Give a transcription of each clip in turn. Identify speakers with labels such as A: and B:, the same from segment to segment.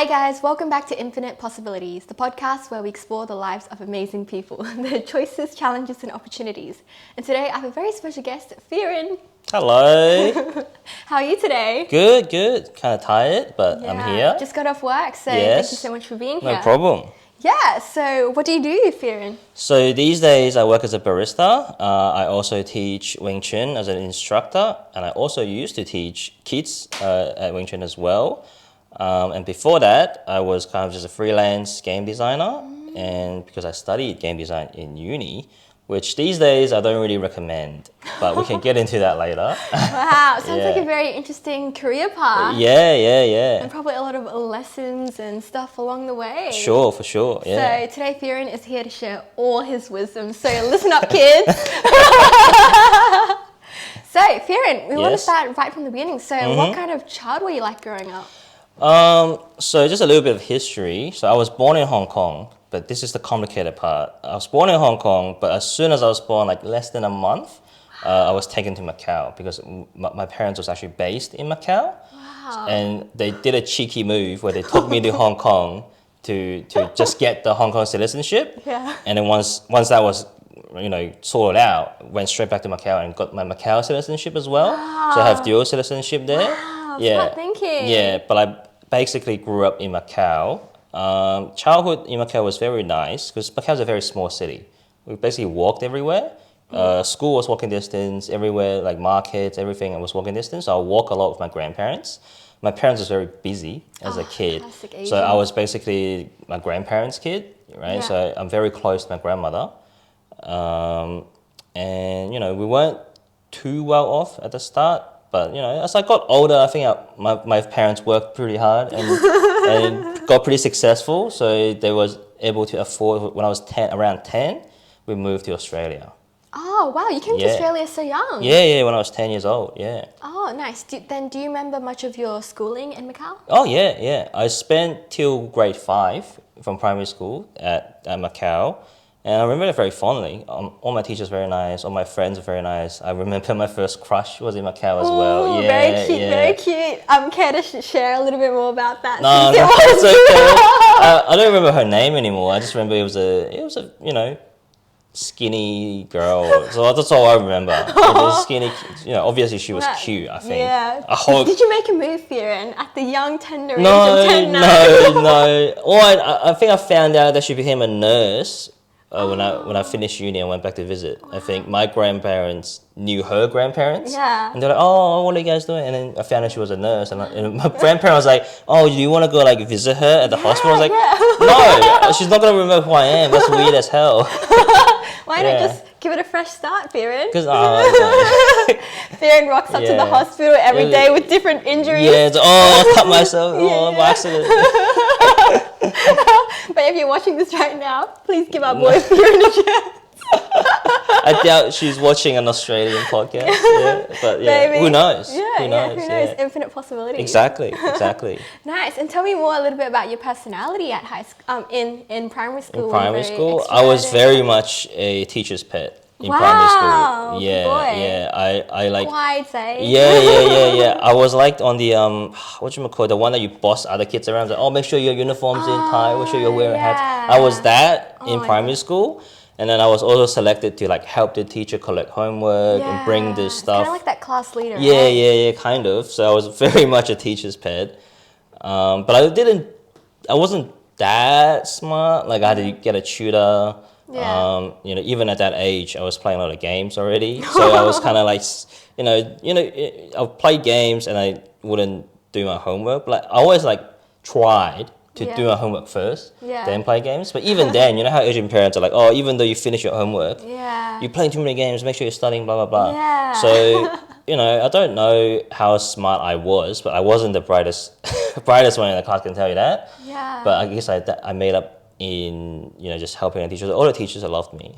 A: Hi guys, welcome back to Infinite Possibilities, the podcast where we explore the lives of amazing people, their choices, challenges and opportunities. And today I have a very special guest, Firen.
B: Hello.
A: How are you today?
B: Good. Kind of tired, but I'm here.
A: Just got off work, so
B: Yes.
A: thank you so much for being here.
B: No problem.
A: Yeah, so what do you do, Firen?
B: So these days I work as a barista. I also teach Wing Chun as an instructor, and I also used to teach kids at Wing Chun as well. And before that, I was kind of just a freelance game designer, and because I studied game design in uni, which these days I don't really recommend, but we can get into that later.
A: Wow, sounds like a very interesting career path.
B: Yeah.
A: And probably a lot of lessons and stuff along the way.
B: Sure, for sure, yeah.
A: So today Firen is here to share all his wisdom, so listen up kids. So Firen, we want to start right from the beginning. So what kind of child were you like growing up?
B: So just a little bit of history. So I was born in Hong Kong, but this is the complicated part. I was born in Hong Kong, but as soon as I was born, like less than a month, I was taken to Macau because my parents was actually based in Macau.
A: Wow.
B: And they did a cheeky move where they took me to Hong Kong to just get the Hong Kong citizenship.
A: Yeah.
B: And then once that was sorted out, went straight back to Macau and got my Macau citizenship as well.
A: Wow.
B: So I have dual citizenship there.
A: Wow, smart thinking.
B: Yeah, but I basically grew up in Macau. Childhood in Macau was very nice because Macau is a very small city. We basically walked everywhere. School was walking distance, everywhere, like markets, everything was walking distance. So I walk a lot with my grandparents. My parents was very busy as a kid. So I was basically my grandparents' kid, right?
A: Yeah.
B: So I'm very close to my grandmother. And we weren't too well off at the start, but as I got older, I think my parents worked pretty hard and got pretty successful, so they was able to afford. When I was around 10, we moved to Australia.
A: Oh wow, you came to Australia so young.
B: Yeah, when I was 10 years old, yeah.
A: Oh nice. Do you remember much of your schooling in Macau?
B: Oh yeah. I spent till grade 5 from primary school at Macau. And I remember it very fondly. All my teachers were very nice. All my friends were very nice. I remember my first crush was in Macau as well. Yeah,
A: very cute, very cute. Care to share a little bit more about that?
B: No, it's okay. I don't remember her name anymore. I just remember it was a skinny girl. So that's all I remember. It was skinny. Obviously she was cute. I think.
A: Yeah. Did you make a move, Firen, at the young tender age of 10?
B: No. I think I found out that she became a nurse. When I finished uni and went back to visit. Wow. I think my grandparents knew her grandparents.
A: Yeah.
B: And they're like, oh, what are you guys doing? And then I found out she was a nurse. And my grandparent was like, oh, do you want to go visit her at the hospital? I was like, no, she's not going to remember who I am. That's weird as hell.
A: Why not just give it a fresh start, Firen?
B: Because
A: Firen rocks up to the hospital every day with different injuries.
B: Yeah, I cut myself. By accident.
A: But if you're watching this right now, please give our boy Firen a chance.
B: I doubt she's watching an Australian podcast. Yeah, but
A: Maybe.
B: Who knows?
A: Who knows? Infinite possibilities.
B: Exactly.
A: Nice. And tell me more a little bit about your personality at high school, in primary school.
B: In primary school, I was very much a teacher's pet. In primary school, I like.
A: Quiet, eh?
B: Yeah. I was like on the the one that you boss other kids around. Like, make sure your uniform's in tie. Make sure you're wearing hats. I was that in primary school, and then I was also selected to help the teacher collect homework and bring this stuff.
A: Kind of like that class leader.
B: Yeah, kind of. So I was very much a teacher's pet, but I wasn't that smart. Like I had to get a tutor.
A: Yeah.
B: Even at that age, I was playing a lot of games already. So I was kind of I would play games and I wouldn't do my homework. But I always tried to do my homework first, then play games. But even then, how Asian parents are like, oh, even though you finish your homework, you're playing too many games. Make sure you're studying, blah blah blah.
A: Yeah.
B: So I don't know how smart I was, but I wasn't the brightest one in the class. Can tell you that.
A: Yeah.
B: But I guess I made up in just helping the teachers. All the teachers loved me.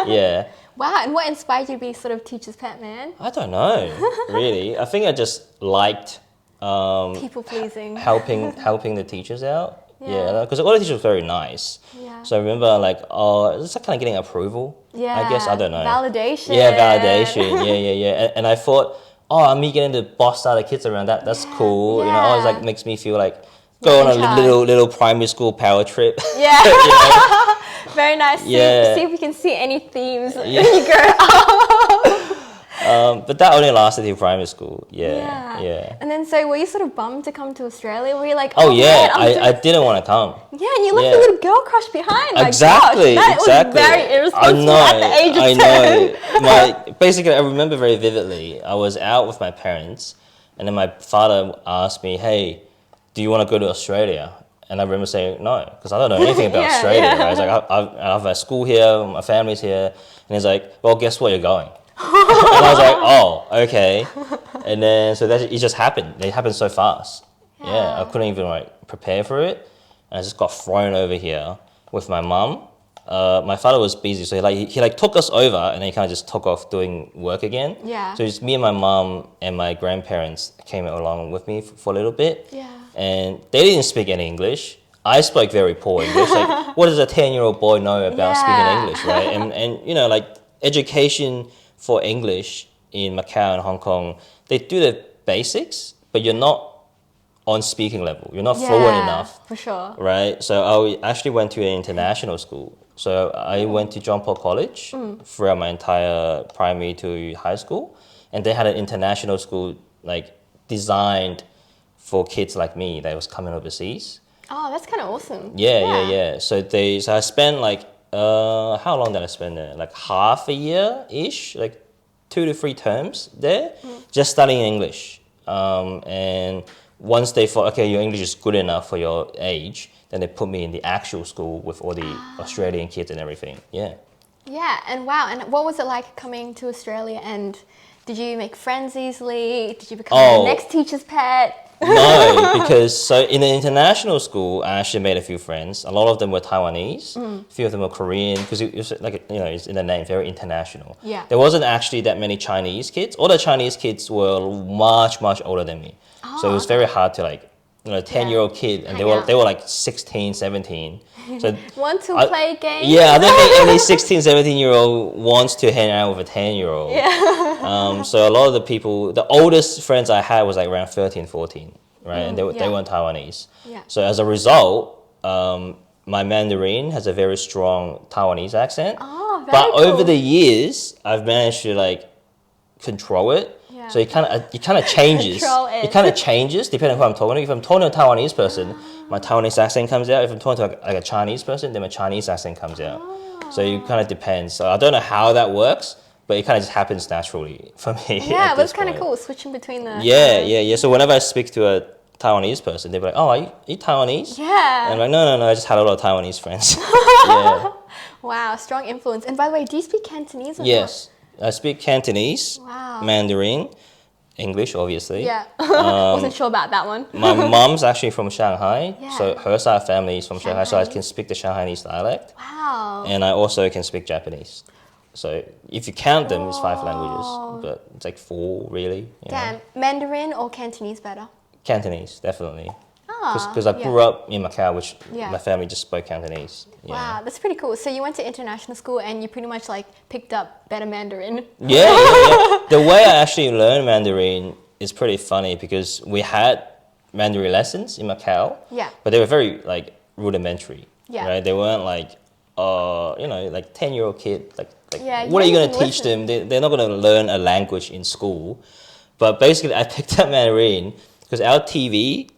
B: Yeah.
A: Wow. And what inspired you to be sort of teacher's pet, man?
B: I don't know, really. I think I just liked
A: people pleasing,
B: helping the teachers out. Yeah, because all the teachers were very nice. Yeah. So I remember it's kind of getting approval.
A: Yeah.
B: I guess I don't know.
A: Validation.
B: Yeah, validation. Yeah. And I thought, me getting to boss other kids around that's cool.
A: Yeah.
B: It always makes me feel like go on
A: in
B: a
A: charge.
B: little primary school power trip.
A: Yeah.
B: You know?
A: Very nice.
B: Yeah.
A: See if we can see any themes when
B: Yeah.
A: you grow up.
B: But that only lasted till primary school. Yeah.
A: And then, so were you sort of bummed to come to Australia? Were you like,
B: Oh,
A: man,
B: yeah, I didn't want to come.
A: Yeah, and you left
B: Yeah.
A: a little girl crush behind. My
B: Exactly,
A: gosh, that
B: exactly.
A: was very irresponsible at the age of 10.
B: Basically, I remember very vividly. I was out with my parents, and then my father asked me, "Hey, do you want to go to Australia?" And I remember saying no, because I don't know anything about Australia.
A: Yeah.
B: Right? It's like I have a school here, my family's here, and he's like, "Well, guess what? You're going." And I was like, "Oh, okay." And then so that it just happened. It happened so fast. Yeah, I couldn't even prepare for it. And I just got thrown over here with my mum. My father was busy, so he took us over, and then he kind of just took off doing work again.
A: Yeah.
B: So it's me and my mum and my grandparents came along with me for a little bit.
A: Yeah.
B: And they didn't speak any English. I spoke very poor English. Like, what does a 10-year-old boy know about speaking English, right? And you know, like education for English in Macau and Hong Kong, they do the basics, but you're not on speaking level. You're not fluent enough.
A: For sure.
B: Right? So I actually went to an international school. So I went to John Paul College throughout my entire primary to high school. And they had an international school like designed for kids like me that was coming overseas.
A: Oh, that's kind of awesome.
B: Yeah. So I spent like how long did I spend there? Like half a year-ish, like 2 to 3 terms there, just studying English. And once they thought, okay, your English is good enough for your age, then they put me in the actual school with all the Australian kids and everything. Yeah.
A: Yeah, and wow, and what was it like coming to Australia, and did you make friends easily? Did you become the next teacher's pet?
B: No, because so in the international school, I actually made a few friends. A lot of them were Taiwanese. A few of them were Korean, because it was like, you know, it's in the name, very international.
A: Yeah.
B: There wasn't actually that many Chinese kids. All the Chinese kids were much, much older than me. So it was very hard to like, you know, 10-year-old kid, and they were like 16, 17. So
A: Want to play games?
B: yeah, I don't think any 16, 17-year-old wants to hang out with a 10-year-old. Yeah. So a lot of the people, the oldest friends I had was like around 13, 14, right? And they weren't Taiwanese.
A: Yeah.
B: So as a result, my Mandarin has a very strong Taiwanese accent.
A: Oh, very
B: But
A: cool.
B: over the years, I've managed to like control it.
A: Yeah.
B: So it kind of changes.
A: Control it.
B: It kind of changes depending on who I'm talking to. If I'm talking to a Taiwanese person, my Taiwanese accent comes out. If I'm talking to like a Chinese person, then my Chinese accent comes out. So it kind of depends. So I don't know how that works, but it kind of just happens naturally for me.
A: Yeah, but it's kind of cool switching between the.
B: Yeah. So whenever I speak to a Taiwanese person, they'll be like, "Oh, are you Taiwanese?"
A: Yeah.
B: And I'm like, no. I just had a lot of Taiwanese friends. Yeah.
A: Wow, strong influence. And by the way, do you speak Cantonese or
B: Yes, I speak Cantonese,
A: Wow.
B: Mandarin, English, obviously.
A: not? Yeah. Wasn't sure about that one.
B: My mom's actually from Shanghai, so
A: Yeah.
B: her side of family is from Shanghai, so I
A: Shanghainese.
B: can speak the Shanghainese dialect.
A: Wow.
B: And I also can speak Japanese. So if you count them, it's 5 languages, but it's like 4 really. You know.
A: Damn, Mandarin or Cantonese better?
B: Cantonese, definitely.
A: Ah,
B: Because I grew up in Macau, which
A: Yeah.
B: my family just spoke Cantonese. Yeah.
A: Wow, that's pretty cool. So you went to international school and you pretty much like picked up better Mandarin.
B: Yeah. The way I actually learned Mandarin is pretty funny, because we had Mandarin lessons in Macau.
A: Yeah.
B: But they were very like rudimentary.
A: Yeah.
B: Right? They weren't like, you know, like 10-year-old kid. Like
A: Yeah,
B: what are
A: you
B: you going
A: can
B: to teach
A: listen.
B: them? They're not going to learn a language in school. But basically, I picked up Mandarin because our TV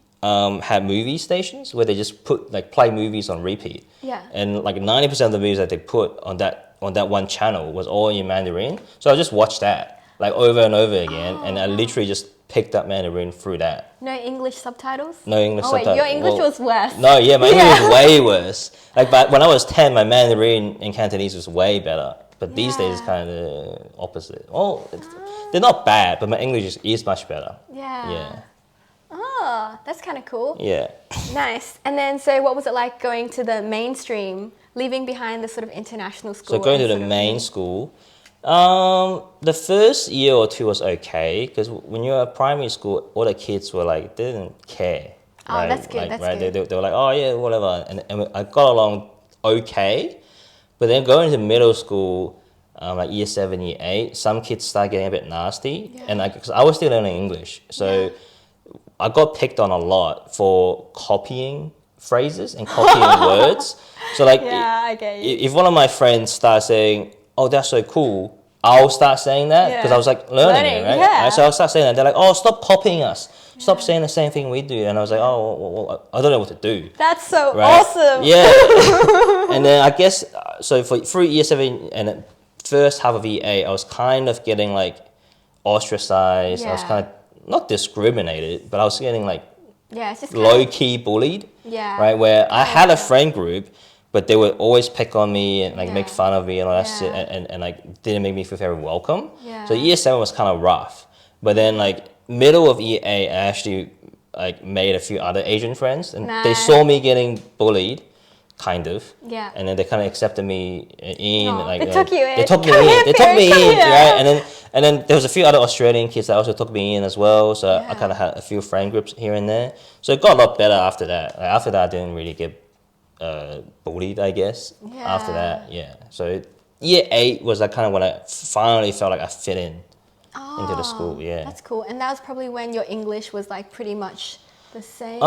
B: had movie stations where they just play movies on repeat.
A: Yeah.
B: And like 90% of the movies that they put on that one channel was all in Mandarin. So I just watched that like over and over again, and I literally just picked up Mandarin through that.
A: No English subtitles?
B: No English
A: Oh wait,
B: subtitles.
A: your English was worse.
B: No, yeah, my English was way worse. Like, but when I was 10, my Mandarin and Cantonese was way better. But these days it's kind of opposite. Oh, they're not bad, but my English is much better.
A: Yeah.
B: Yeah.
A: Oh, that's kind of cool.
B: Yeah.
A: Nice. And then, so what was it like going to the mainstream, leaving behind the sort of international school?
B: So going to
A: and
B: the
A: sort of-
B: main school, the first year or two was okay, because when you were at primary school, all the kids were like, they didn't care.
A: Oh,
B: right?
A: that's good,
B: Like,
A: that's
B: right?
A: good.
B: They were like, oh yeah, whatever. And I got along okay, but then going to middle school, like year 7, year 8, some kids start getting a bit nasty.
A: Yeah.
B: And because I was still learning English, so I got picked on a lot for copying phrases and copying words. So like,
A: Yeah, I get you.
B: if one of my friends starts saying, "Oh, that's so cool," I'll start saying that because
A: Yeah.
B: I was like learning it, right?
A: yeah.
B: So I'll start saying that. They're like, "Oh, stop copying us. Stop saying the same thing we do." And I was like, "Oh, well, I don't know what to do."
A: That's so
B: Right?
A: awesome.
B: Yeah. And then I guess so through year 7 and the first half of year 8, I was kind of getting like ostracized. I was
A: Yeah.
B: kind of not discriminated, but I was getting like
A: Yeah, it's just
B: low key bullied.
A: Yeah.
B: Right, where I had a
A: Yeah.
B: friend group, but they would always pick on me and like make
A: Yeah.
B: fun of me and all that
A: Yeah.
B: shit, and like didn't make me feel very welcome.
A: Yeah.
B: So year 7 was kind of rough, but then like middle of year 8, I actually like made a few other Asian friends, and they
A: Nice.
B: saw me getting bullied, kind of.
A: Yeah.
B: And then they kind of accepted me in.
A: Aw,
B: Like
A: they took you in.
B: They took me
A: Come
B: in.
A: here,
B: They took me
A: Firen, come
B: in,
A: here.
B: right? And then there was a few other Australian kids that also took me in as well. So I
A: Yeah.
B: kind of had a few friend groups here and there. So it got a lot better after that. Like after that, I didn't really get bullied, I guess.
A: Yeah.
B: After that, yeah. So year 8 was like kind of when I finally felt like I fit in into the school. Yeah.
A: That's cool. And that was probably when your English was like pretty much the same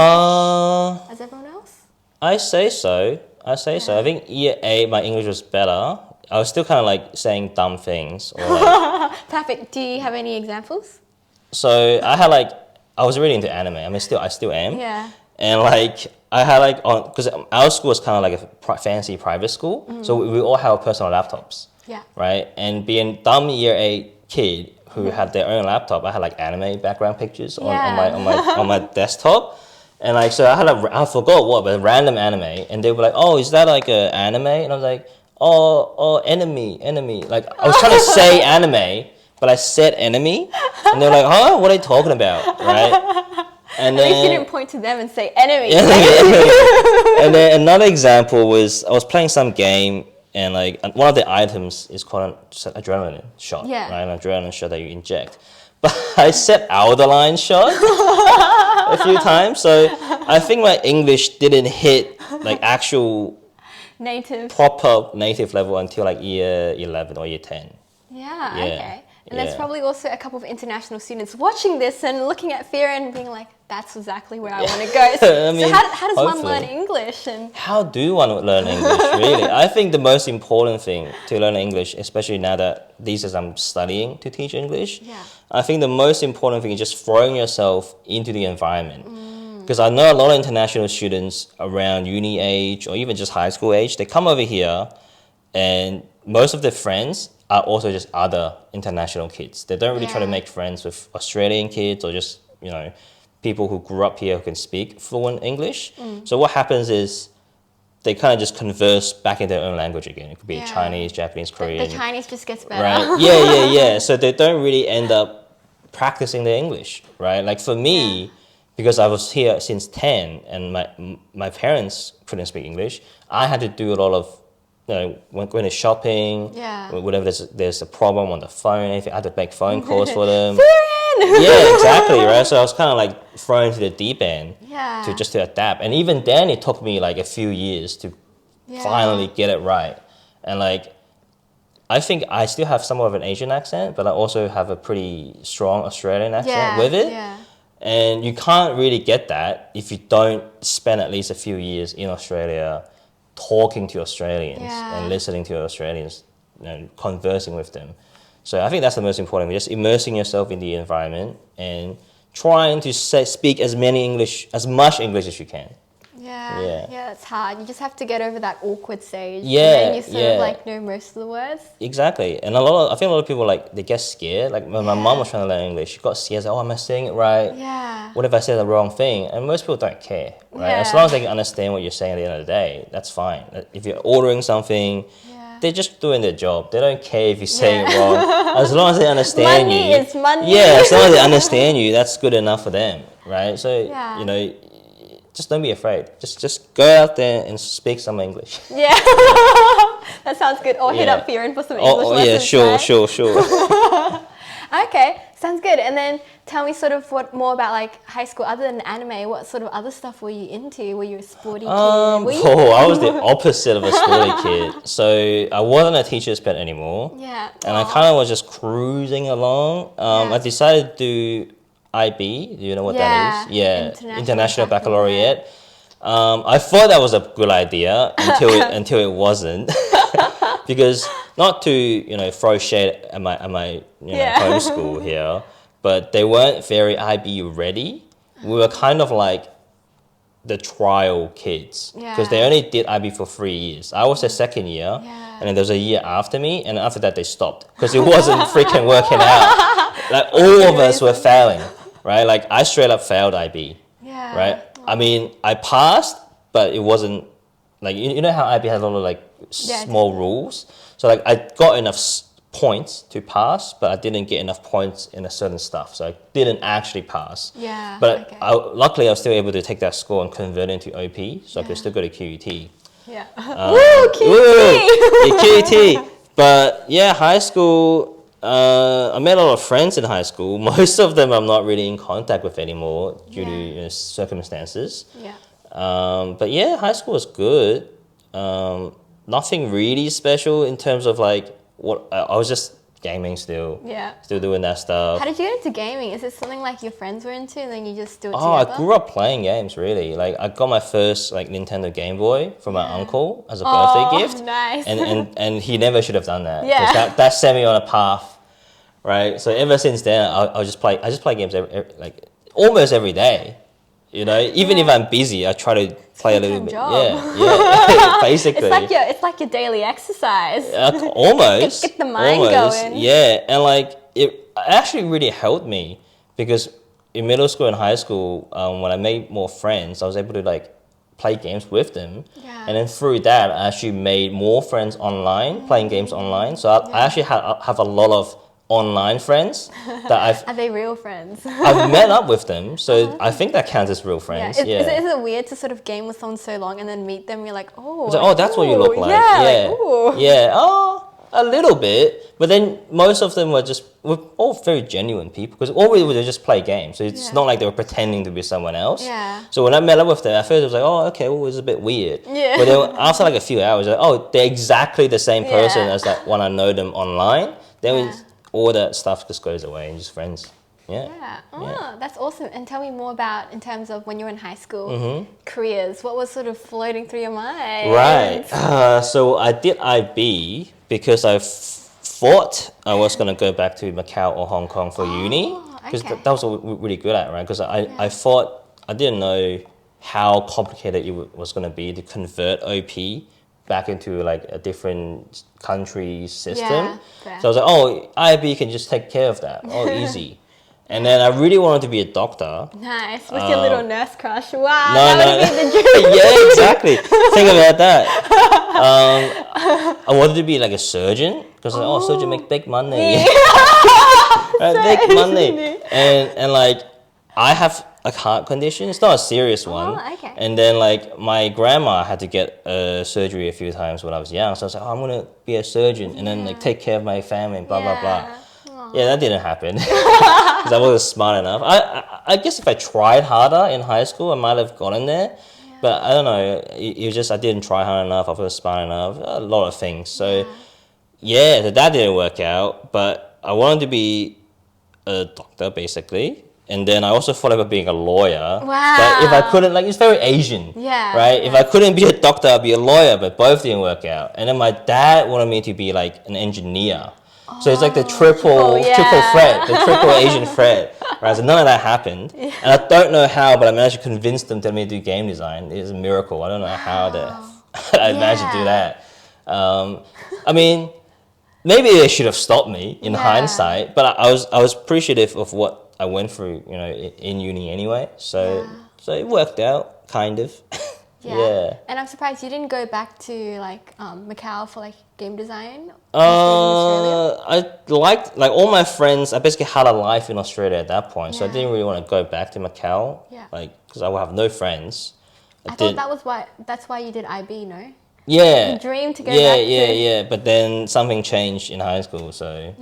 A: as everyone else?
B: I say so. I think year 8, my English was better. I was still kind of like saying dumb things. Or like,
A: Perfect. Do you have any examples?
B: so I had like, I was really into anime. I mean, I still am.
A: Yeah.
B: And like, I had like, because our school was kind of like a fancy private school. So we all have personal laptops.
A: Yeah.
B: Right? And being dumb year 8 kid who had their own laptop, I had like anime background pictures on my desktop. And like, so I had I forgot what, but a random anime. And they were like, "Oh, is that like a anime?" And I was like, oh, enemy. Like, I was trying to say anime, but I said enemy. And they were like, "Huh? What are you talking about?" Right? And
A: At least you
B: then,
A: didn't point to them and say enemy.
B: and then another example was I was playing some game, and like one of the items is called an adrenaline shot,
A: Yeah.
B: right? An adrenaline shot that you inject. But I said alkaline shot a few times, so I think my English didn't hit like actual
A: Native.
B: proper native level until like year 11 or year 10.
A: Yeah,
B: Yeah,
A: okay. And there's
B: yeah.
A: probably also a couple of international students watching this and looking at Firen and being like, that's exactly where I want to go. So,
B: I mean,
A: how does one
B: hopefully.
A: learn English? And
B: How do one learn English, really? I think the most important thing to learn English, especially now that these days I'm studying to teach English,
A: Yeah.
B: I think the most important thing is just throwing yourself into the environment. Because I know a lot of international students around uni age or even just high school age, they come over here and most of their friends are also just other international kids. They don't really try to
A: Yeah.
B: make friends with Australian kids or just, people who grew up here who can speak fluent English. So what happens is they kind of just converse back in their own language again. It could be
A: Yeah.
B: Chinese, Japanese, Korean.
A: the Chinese just gets better.
B: Right? Yeah. So they don't really end up practicing their English, right? Like for me, because I was here since 10 and my parents couldn't speak English, I had to do a lot of, when going to shopping,
A: Yeah.
B: whenever there's a problem on the phone, anything, I had to make phone calls for them.
A: Firen!
B: Yeah, exactly, right? So I was kind of like thrown into the deep end
A: Yeah.
B: to adapt. And even then, it took me like a few years to finally get it right. And like, I think I still have somewhat of an Asian accent, but I also have a pretty strong Australian accent with it.
A: Yeah.
B: And you can't really get that if you don't spend at least a few years in Australia talking to Australians
A: Yeah.
B: and listening to Australians, conversing with them. So I think that's the most important thing, just immersing yourself in the environment and trying to speak as much English as you can.
A: Yeah, that's hard. You just have to get over that awkward stage.
B: Yeah,
A: And then you sort
B: yeah.
A: of like know most of the words.
B: Exactly. And I think a lot of people like, they get scared. Like when my mom was trying to learn English, she got scared, like, oh, am I saying it right?
A: Yeah.
B: What if I say the wrong thing? And most people don't care, right?
A: Yeah.
B: As long as they can understand what you're saying at the end of the day, that's fine. If you're ordering something, they're just doing their job. They don't care if you're saying it wrong. As long as they understand
A: Money
B: you.
A: is money.
B: Yeah, as long as they understand you, that's good enough for them, right? So,
A: Yeah.
B: just don't be afraid. Just go out there and speak some English.
A: Yeah. That sounds good. Or hit
B: Yeah.
A: up Firen for some English
B: Oh, yeah,
A: lessons.
B: sure.
A: Okay, sounds good. And then tell me sort of more about like high school other than anime. What sort of other stuff were you into? Were you a sporty kid? Were you?
B: I was the opposite of a sporty kid. So I wasn't a teacher's pet anymore.
A: Yeah.
B: And I kind of was just cruising along. I decided to do IB. Do you know what that is? Yeah, International
A: Baccalaureate.
B: Baccalaureate. I thought that was a good idea until it wasn't, because not to throw shade at my home school here, but they weren't very IB ready. We were kind of like the trial kids, because they only did IB for 3 years. I was their second year, and then there was a year after me, and after that they stopped because it wasn't freaking working out. Like all of us were failing, right? Like I straight up failed IB, right? I mean, I passed, but it wasn't like you know how IB has a lot of like small rules. So like I got enough points to pass, but I didn't get enough points in a certain stuff, so I didn't actually pass. But luckily I was still able to take that score and convert it into OP, so I could still go to QUT.
A: Woo,
B: QUT! But yeah, high school, I met a lot of friends in high school. Most of them I'm not really in contact with anymore due to circumstances. But yeah, high school was good. Nothing really special in terms of like what I was just gaming still. Still doing that stuff.
A: How did you get into gaming? Is it something like your friends were into and then you just do it together?
B: I grew up playing games really. Like I got my first like Nintendo Game Boy from my uncle as a birthday gift.
A: Nice.
B: And he never should have done that. Because that set me on a path, right? So ever since then, I just play games like almost every day. You know, even if I'm busy, I try to play a little bit. Yeah, basically.
A: It's like your daily exercise.
B: Almost.
A: Get the mind going.
B: Yeah, and like it actually really helped me because in middle school and high school, when I made more friends, I was able to like play games with them, and then through that, I actually made more friends online, playing games online. So I actually have a lot of online friends that
A: Are they real friends?
B: I've met up with them, so I think that counts as real friends. Is
A: it weird to sort of game with someone so long and then meet them? You're like,
B: that's what you look like. A little bit, but then most of them were all very genuine people because all we would do was just play games. So it's not like they were pretending to be someone else. So when I met up with them, at first it was like, okay, well, it was a bit weird. But then after like a few hours, like, they're exactly the same person as that when I know them online. Then all that stuff just goes away and just friends.
A: That's awesome. And tell me more about, in terms of when you were in high school, careers. What was sort of floating through your mind?
B: Right. So I did IB because I thought I was going to go back to Macau or Hong Kong for uni. Because that was what we were really good at, right? Because I thought, I didn't know how complicated it was going to be to convert OP back into like a different country system. So I was like, IB can just take care of that. Easy. And then I really wanted to be a doctor.
A: Nice. With your little nurse crush. Wow.
B: That would have been the dream. Yeah, exactly. Think about that. I wanted to be like a surgeon because surgeon make big money. Big money. And like I have a heart condition. It's not a serious one. And then like my grandma had to get surgery a few times when I was young. So I was like, I'm gonna be a surgeon and then like take care of my family and blah blah blah. Yeah, that didn't happen because I wasn't smart enough. I guess if I tried harder in high school, I might have gotten there. But I don't know. I didn't try hard enough. I wasn't smart enough. A lot of things. So that didn't work out. But I wanted to be a doctor basically. And then I also thought about being a lawyer. But if I couldn't, like, it's very Asian, right? If I couldn't be a doctor, I'd be a lawyer, but both didn't work out. And then my dad wanted me to be like an engineer. So it's like the triple threat, the triple Asian threat, right? So none of that happened. And I don't know how, but I managed to convince them to let me do game design. It is a miracle. I don't know how I managed to do that. I mean, maybe they should have stopped me in hindsight, but I was appreciative of what I went through, in uni anyway. So it worked out, kind of.
A: And I'm surprised you didn't go back to like Macau for like game design.
B: I liked like all my friends. I basically had a life in Australia at that point, so I didn't really want to go back to Macau. Like because I would have no friends.
A: I thought that's why you did IB, no?
B: Yeah.
A: You dreamed to go back to...
B: Yeah. But then something changed in high school, so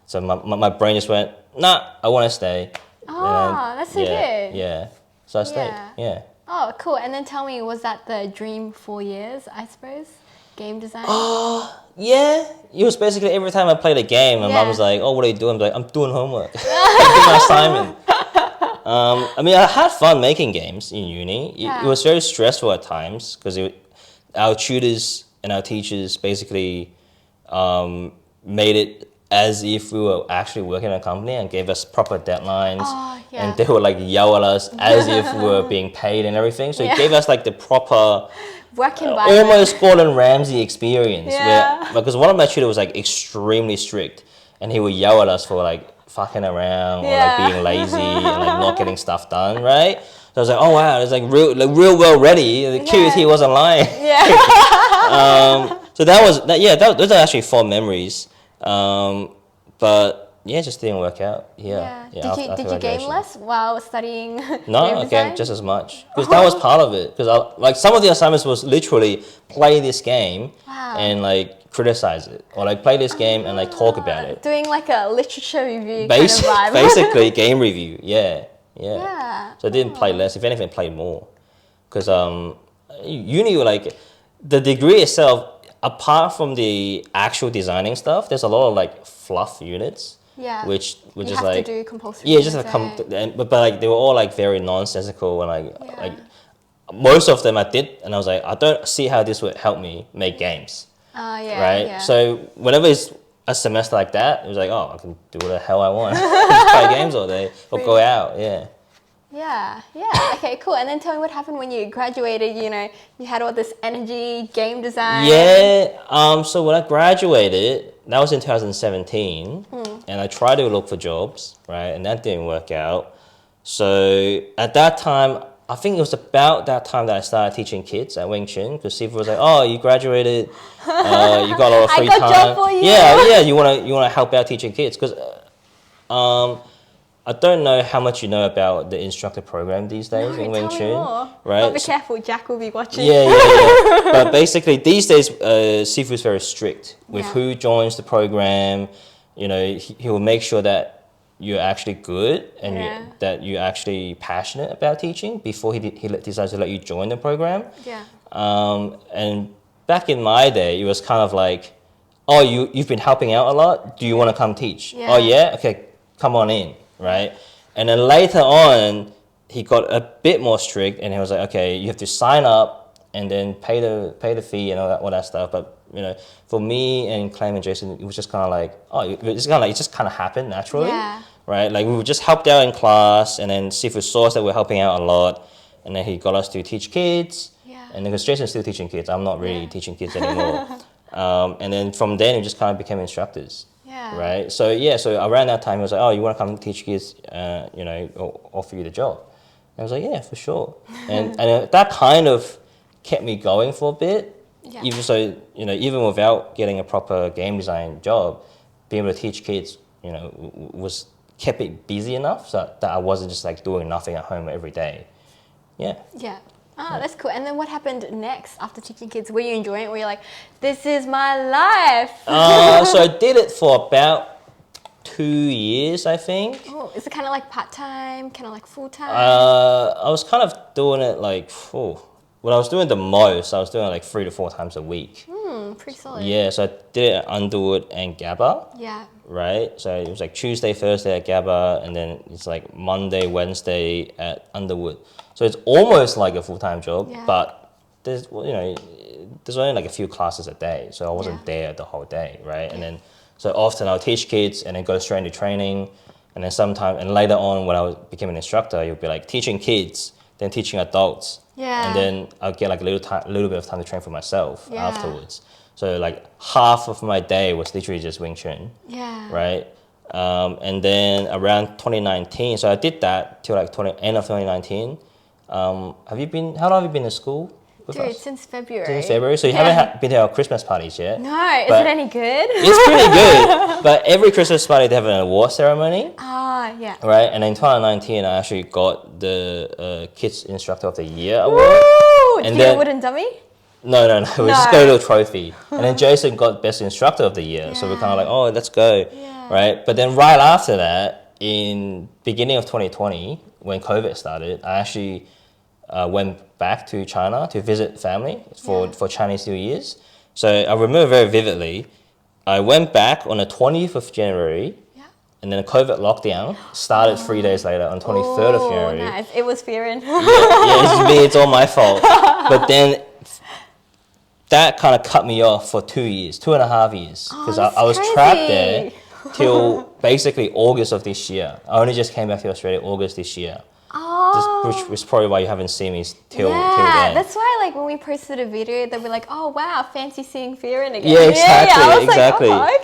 B: so my brain just went, nah, I want to stay.
A: That's so good.
B: Yeah. So I stayed. Yeah.
A: Oh, cool. And then tell me, was that the dream 4 years, I suppose? Game design?
B: Yeah. It was basically every time I played a game, my mom was like, what are you doing? I'm like, I'm doing homework. I'm doing my assignment. I mean, I had fun making games in uni.
A: Yeah.
B: It was very stressful at times because our tutors and our teachers basically made it as if we were actually working in a company and gave us proper deadlines.
A: Oh, yeah.
B: And they would like yell at us as if we were being paid and everything. So
A: Yeah.
B: it gave us like the proper,
A: Work environment.
B: almost Gordon Ramsay experience.
A: Yeah.
B: Because one of my tutors was like extremely strict and he would yell at us for like fucking around or like being lazy and like not getting stuff done, right? So I was like, oh wow, it's like real well ready. The QT wasn't lying.
A: Yeah.
B: So those are actually fond memories. But yeah, it just didn't work out. Yeah.
A: Did you game less while studying?
B: No,
A: game
B: I
A: design?
B: gamed just as much because that was part of it. Because like some of the assignments was literally play this game and like criticize it, or like play this game and like talk about it.
A: Doing like a literature review kind of vibe.
B: Basically, game review. Yeah.
A: Yeah.
B: So I didn't play less. If anything, I played more. Because uni, like the degree itself, apart from the actual designing stuff, there's a lot of like fluff units.
A: Yeah.
B: Which
A: you
B: is
A: have
B: like
A: to do compulsory.
B: just like but like they were all like very nonsensical and like most of them I did and I was like I don't see how this would help me make games. Right.
A: Yeah.
B: So whenever it's a semester like that, it was like oh I can do what the hell I want, just play games all day or go out.
A: Yeah. Okay, cool. And then tell me what happened when you graduated. You know, you had all this energy, game design.
B: Yeah. So when I graduated, that was in 2017, and I tried to look for jobs, right, and that didn't work out. So at that time, I think it was about that time that I started teaching kids at Wing Chun because Sifu was like, "Oh, you graduated, you got a lot of free
A: I got
B: time.
A: job for you."
B: Yeah. You wanna help out teaching kids because." I don't know how much you know about the instructor program these days in Wing Chun, right?
A: But be careful, Jack will be watching.
B: Yeah. But basically, these days, Sifu is very strict with who joins the program. You know, he will make sure that you're actually good and that you're actually passionate about teaching before he decides to let you join the program.
A: Yeah.
B: And back in my day, it was kind of like, oh, you've been helping out a lot. Do you want to come teach?
A: Yeah.
B: Oh yeah, okay, come on in. Right, and then later on, he got a bit more strict, and he was like, "Okay, you have to sign up and then pay the fee and all that stuff." But you know, for me and Clem and Jason, it was just kind of like, it just kind of happened naturally, right? Like we were just helped out in class, and then Sifu saw us that we're helping out a lot, and then he got us to teach kids.
A: Yeah.
B: And because Jason's still teaching kids, I'm not really teaching kids anymore. And then from then, we just kind of became instructors.
A: Yeah.
B: Right. So around that time, he was like, "Oh, you want to come teach kids? Or offer you the job." And I was like, "Yeah, for sure." and that kind of kept me going for a bit.
A: Yeah.
B: Even without getting a proper game design job, being able to teach kids, was kept it busy enough so that I wasn't just like doing nothing at home every day. Yeah.
A: Yeah. Oh, that's cool. And then what happened next after teaching kids? Were you enjoying it? Were you like, this is my life?
B: So I did it for about 2 years, I think.
A: Oh, is it kind of like part-time, kind of like full-time?
B: I was kind of doing it like, when I was doing the most, I was doing it like 3 to 4 times a week.
A: Pretty solid.
B: Yeah, so I did it at Underwood and Gabba.
A: Yeah.
B: Right? So it was like Tuesday, Thursday at Gabba, and then it's like Monday, Wednesday at Underwood. So it's almost like a full-time job, but there's only like a few classes a day, so I wasn't there the whole day, right? And then so often I'll teach kids and then go straight into training, and then later on when I became an instructor, you'll be like teaching kids, then teaching adults, and then I'll get like a little bit of time to train for myself afterwards. So like half of my day was literally just Wing Chun, right? And then around 2019, so I did that till like end of 2019. How long have you been in school with us?
A: Since February.
B: Since February? So you haven't been to our Christmas parties yet?
A: No, is it any good?
B: It's pretty good. But every Christmas party, they have an award ceremony.
A: Yeah.
B: Right? And in 2019, I actually got the Kids Instructor of the Year award.
A: Woo!
B: And
A: Did you get a wooden dummy?
B: No. We just got a little trophy. And then Jason got Best Instructor of the Year. So we're kind of like, oh, let's go.
A: Yeah.
B: Right? But then right after that, in beginning of 2020, when COVID started, I actually went back to China to visit family for Chinese New Year's. So I remember very vividly, I went back on the 20th of January, and then a COVID lockdown started 3 days later on 23rd of January.
A: Nice. It was Firen.
B: Yeah, it's me, it's all my fault. But then that kind of cut me off for 2 years, 2.5 years. Because I was trapped there till basically August of this year. I only just came back to Australia August this year. Which was probably why you haven't seen me till then.
A: That's why, like, when we posted a video, they'll be like, "Oh wow, fancy seeing Firen again."
B: Yeah, exactly,
A: I was
B: exactly.
A: Like,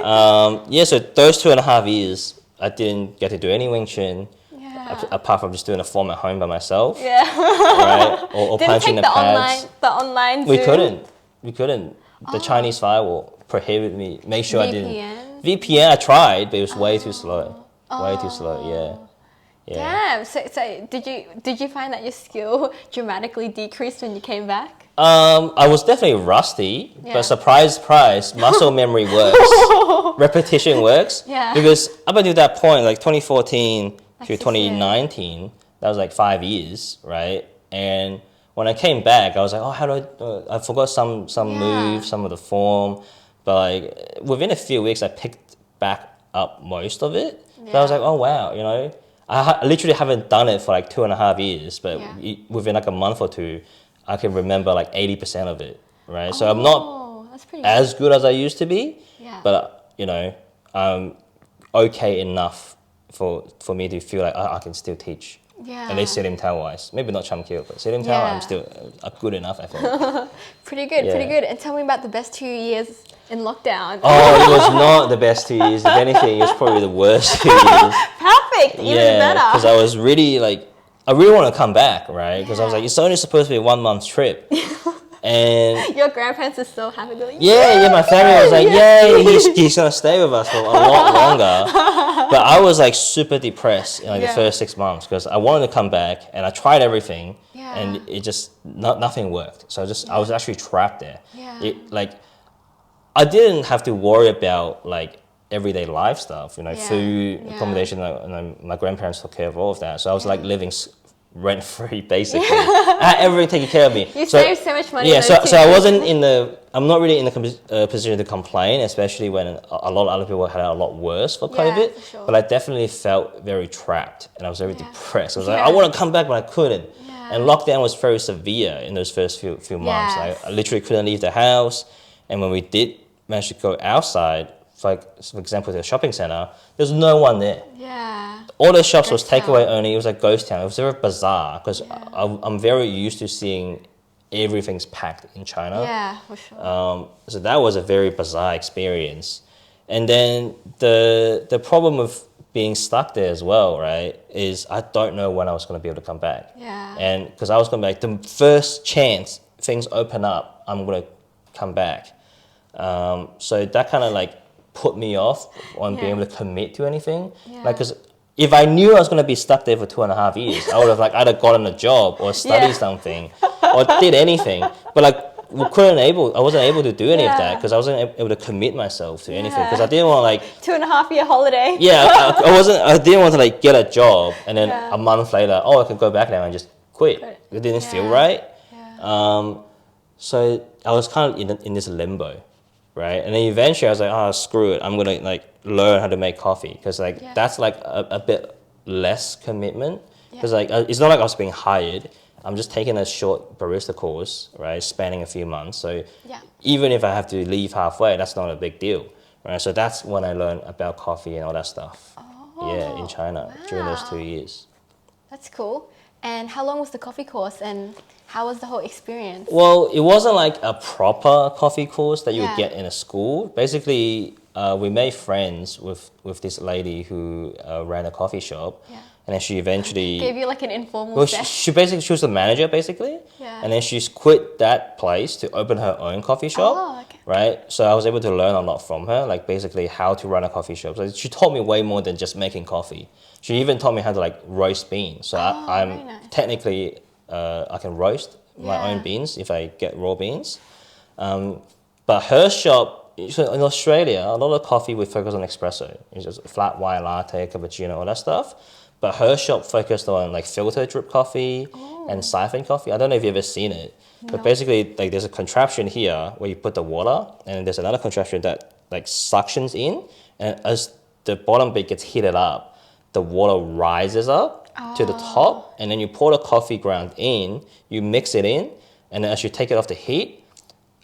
A: oh, okay.
B: So those 2.5 years, I didn't get to do any Wing Chun.
A: Yeah.
B: Apart from just doing a form at home by myself.
A: Yeah.
B: Right? Or
A: Didn't
B: punching
A: take
B: the pads.
A: the online
B: We
A: Zoom?
B: couldn't. The Chinese firewall prohibited me. Make sure I didn't.
A: VPN?
B: VPN, I tried, but it was way too slow. Way too slow, yeah.
A: Damn. So did you find that your skill dramatically decreased when you came back?
B: I was definitely rusty,
A: Yeah.
B: but surprise, muscle memory works. Repetition works.
A: Yeah.
B: Because up until that point, like 2014
A: Like
B: to
A: 6 years.
B: 2019, that was like 5 years, right? And when I came back, I was like, oh, how do I forgot some moves, some of the form. But like within a few weeks, I picked back up most of it. So I was like, oh, wow, you know. I literally haven't done it for like 2.5 years, but within like a month or two, I can remember like 80% of it, right? So I'm not
A: That's pretty
B: as good as I used to be,
A: Yeah.
B: but you know, I'm okay enough for me to feel like I can still teach.
A: Yeah.
B: At least Silim Tao wise. Maybe not Cham Kil, but Silim Tao, I'm still good enough, I think.
A: Pretty good,
B: Yeah.
A: pretty good. And tell me about the best 2 years in lockdown.
B: Oh, it was not the best 2 years. If anything, it was probably the worst 2 years.
A: Perfect, even better.
B: Because I was really like, I really want to come back, right? Because I was like, it's only supposed to be a 1 month trip. And
A: Your grandparents are so happy. They're like,
B: my family was like, yay, he's going to stay with us for a lot longer. But I was like super depressed in like the first 6 months because I wanted to come back and I tried everything and it just, nothing worked. So I was actually trapped there.
A: Yeah.
B: I didn't have to worry about like everyday life stuff, you know, food, accommodation, and my grandparents took care of all of that. So I was like living rent-free basically. I had everything taken care of me.
A: You saved so much money.
B: Yeah, so I wasn't I'm not really in the position to complain, especially when a lot of other people had it a lot worse for COVID.
A: For sure.
B: But I definitely felt very trapped and I was very depressed. I was like, I want to come back, but I couldn't. And lockdown was very severe in those first few months.
A: Yes.
B: I literally couldn't leave the house. And when we did manage to go outside, for example, to the shopping center, there's no one there.
A: Yeah.
B: All the shops was
A: Ghost
B: takeaway
A: town.
B: only. It was like ghost town. It was very bizarre because I'm very used to seeing everything's packed in China.
A: Yeah, for sure.
B: So that was a very bizarre experience. And then the problem with being stuck there as well, right, is I don't know when I was going to be able to come back.
A: Yeah.
B: And because I was going back, the first chance things open up, I'm going to come back. So that kind of like put me off on being able to commit to anything. Like, because if I knew I was going to be stuck there for 2.5 years, I would have like either gotten a job or studied something or did anything. But like, I wasn't able to do any of that because I wasn't able to commit myself to anything because I didn't want to like
A: 2.5 year holiday.
B: Yeah, I didn't want to like get a job and then a month later, I could go back now and just quit. It didn't feel right. So I was kind of in this limbo, right? And then eventually I was like, screw it, I'm gonna like learn how to make coffee because like that's like a bit less commitment because like it's not like I was being hired. I'm just taking a short barista course, right, spanning a few months. So even if I have to leave halfway, that's not a big deal, right? So that's when I learned about coffee and all that stuff. In China during those 2 years.
A: That's cool. And how long was the coffee course and how was the whole experience?
B: Well, it wasn't like a proper coffee course that you would get in a school. Basically, we made friends with this lady who ran a coffee shop. And then she eventually
A: gave you like an informal session.
B: She was the manager basically. And then she's quit that place to open her own coffee shop. Right? So I was able to learn a lot from her, like basically how to run a coffee shop. So she taught me way more than just making coffee. She even taught me how to like roast beans. So I'm technically I can roast my own beans if I get raw beans. But her shop, so in Australia, a lot of coffee we focus on espresso. It's just flat white latte, cappuccino, all that stuff. But her shop focused on like filter drip coffee and siphon coffee. I don't know if you've ever seen it. But basically, like there's a contraption here where you put the water, and there's another contraption that like suctions in, and as the bottom bit gets heated up, the water rises up to the top, and then you pour the coffee ground in, you mix it in, and then as you take it off the heat,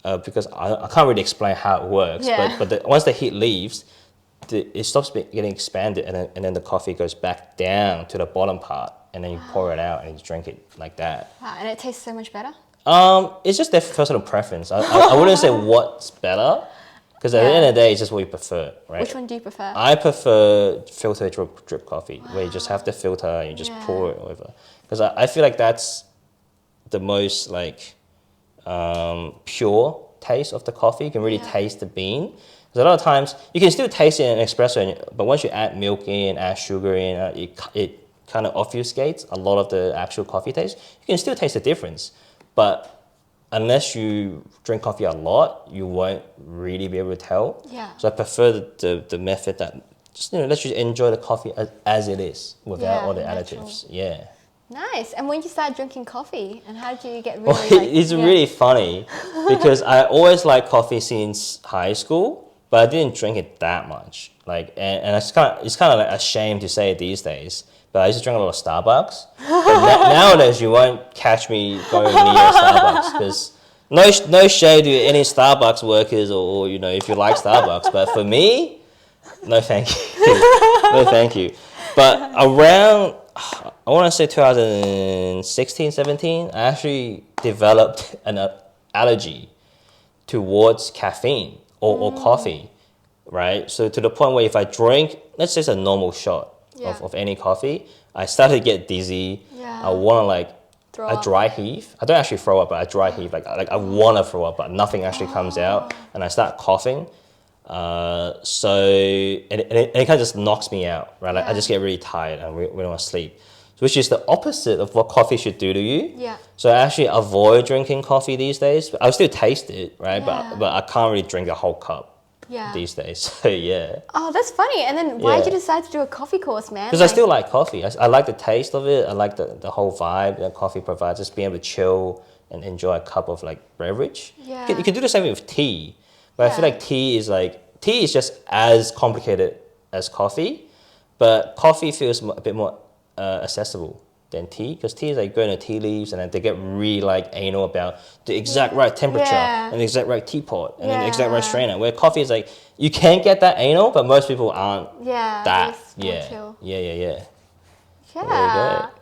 B: because I can't really explain how it works, but once the heat leaves, it stops getting expanded, and then the coffee goes back down to the bottom part, and then you pour it out and you drink it like that.
A: Wow, and it tastes so much better?
B: It's just their personal preference. I wouldn't say what's better, because at the end of the day, it's just what you prefer, right?
A: Which one do you prefer?
B: I prefer filter drip coffee, where you just have the filter and you just pour it over. Because I feel like that's the most like pure taste of the coffee. You can really taste the bean. Because a lot of times, you can still taste it in an espresso, but once you add milk in, add sugar in, it kind of obfuscates a lot of the actual coffee taste. You can still taste the difference, but unless you drink coffee a lot, you won't really be able to tell.
A: Yeah.
B: So I prefer the method that just lets you enjoy the coffee as it is without all the additives. Yeah.
A: Nice. And when did you start drinking coffee, and how did you get really?
B: Well, it's really funny because I always liked coffee since high school, but I didn't drink it that much. Like, and it's kind of like a shame to say it these days. But I used to drink a lot of Starbucks. But nowadays, you won't catch me going near Starbucks because no shade to any Starbucks workers or if you like Starbucks. But for me, no thank you. No thank you. But around, I want to say 2016, 17, I actually developed an allergy towards caffeine or coffee, right? So to the point where if I drink, let's say it's a normal shot, of any coffee, I started to get dizzy. I want to a dry heave. I don't actually throw up, but a dry heave. Like I want to throw up, but nothing actually comes out, and I start coughing. So it kind of just knocks me out, right? Like I just get really tired and we don't want to sleep, which is the opposite of what coffee should do to you.
A: Yeah.
B: So I actually avoid drinking coffee these days. I'll still taste it, right? But I can't really drink a whole cup. These days. So
A: Oh, that's funny. And then why did you decide to do a coffee course, man?
B: Because I still like coffee. I like the taste of it. I like the whole vibe that coffee provides. Just being able to chill and enjoy a cup of beverage.
A: Yeah.
B: You can do the same with tea, but I feel like tea is just as complicated as coffee, but coffee feels a bit more accessible than tea, because tea is like going to tea leaves and then they get really anal about the exact right temperature and the exact right teapot and then the exact right strainer, where coffee is like you can get that anal, but most people aren't that chill.
A: Yeah,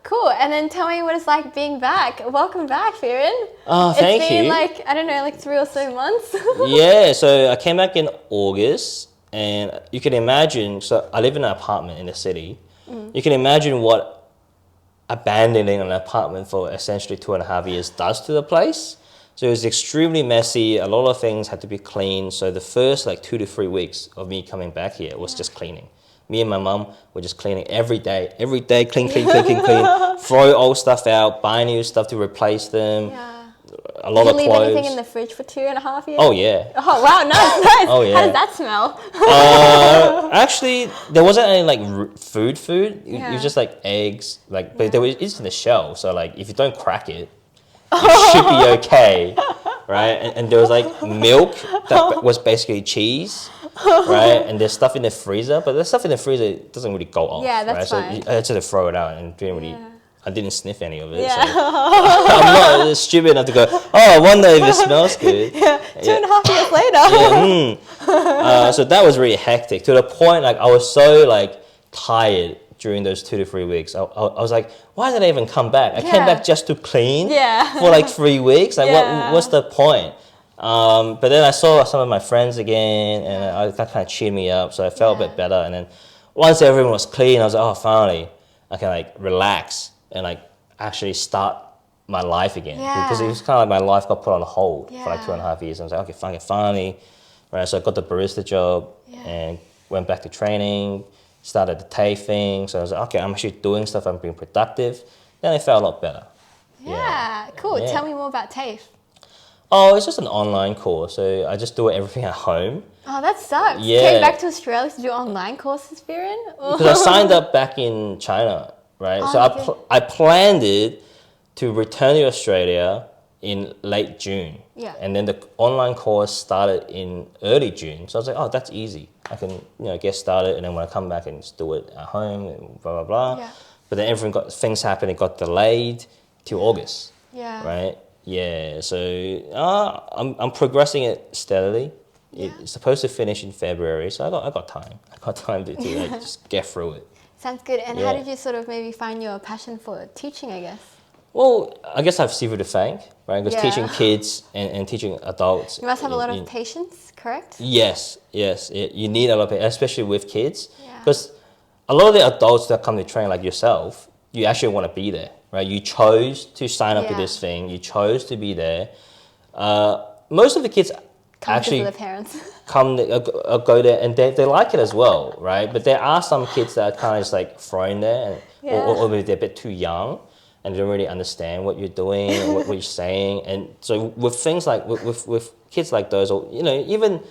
A: cool. And then tell me what it's like being back. Welcome back, Firen.
B: Oh, thank you.
A: It's been I don't know, 3 or so months.
B: Yeah, so I came back in August, and you can imagine, so I live in an apartment in the city. You can imagine what abandoning an apartment for essentially 2.5 years does to the place. So it was extremely messy. A lot of things had to be cleaned. So the first 2 to 3 weeks of me coming back here was just cleaning. Me and my mum were just cleaning every day, clean, throw old stuff out, buy new stuff to replace them. A lot of clothes. Did you leave
A: anything in the fridge for 2.5 years?
B: Oh yeah.
A: Oh wow, nice.
B: Oh yeah.
A: How does that smell?
B: Actually, there wasn't any food. It was just eggs, but it's in the shell. So if you don't crack it, you should be okay, right? And there was milk that was basically cheese, right? And there's stuff in the freezer, but the stuff in the freezer doesn't really go off.
A: Yeah, that's
B: right?
A: fine.
B: So I had to throw it out and didn't really. I didn't sniff any of it. Yeah. So I'm not stupid enough to go, oh, I wonder if it smells good.
A: 2.5 years later.
B: So that was really hectic, to the point I was so tired during those 2 to 3 weeks. I was like, why did I even come back? I came back just to clean for 3 weeks. What's the point? But then I saw some of my friends again, and that kind of cheered me up. So I felt a bit better. And then once everyone was clean, I was like, oh, finally, I can relax and actually start my life again, because it was kind of my life got put on hold for 2.5 years. I was like, okay, finally, right? So I got the barista job and went back to training, started the TAFE thing. So I was like, okay, I'm actually doing stuff, I'm being productive. Then I felt a lot better.
A: Yeah, cool. Tell me more about TAFE.
B: Oh, it's just an online course, so I just do everything at home.
A: Oh, that sucks.
B: Yeah.
A: Came back to Australia to do online courses, Firen?
B: Because I signed up back in China, right? So I planned it to return to Australia, in late June.
A: Yeah.
B: And then the online course started in early June. So I was like, oh, that's easy. I can, get started, and then when I come back and just do it at home and blah, blah, blah.
A: Yeah.
B: But then things happened, it got delayed till August.
A: Yeah.
B: Right? Yeah. So I'm progressing it steadily.
A: Yeah.
B: It's supposed to finish in February, so I got time. I got time to like, just get through it.
A: Sounds good. And how
B: Yeah.
A: did you sort of maybe find your passion for teaching, I guess?
B: Well, I guess I have Sifu to thank, right? Because
A: Yeah.
B: teaching kids and teaching adults.
A: You must have a lot of patience, correct?
B: Yes. You need a lot of patience, especially with kids.
A: Yeah.
B: Because a lot of the adults that come to train, like yourself, you actually want to be there, right? You chose to sign up to
A: Yeah.
B: this thing. You chose to be there. Most of the kids
A: Come
B: actually
A: to the parents.
B: go there, and they like it as well, right? But there are some kids that are kind of just like thrown there, or maybe they're a bit too young and they don't really understand what you're doing or what you're saying. And so with things like with kids like those, or even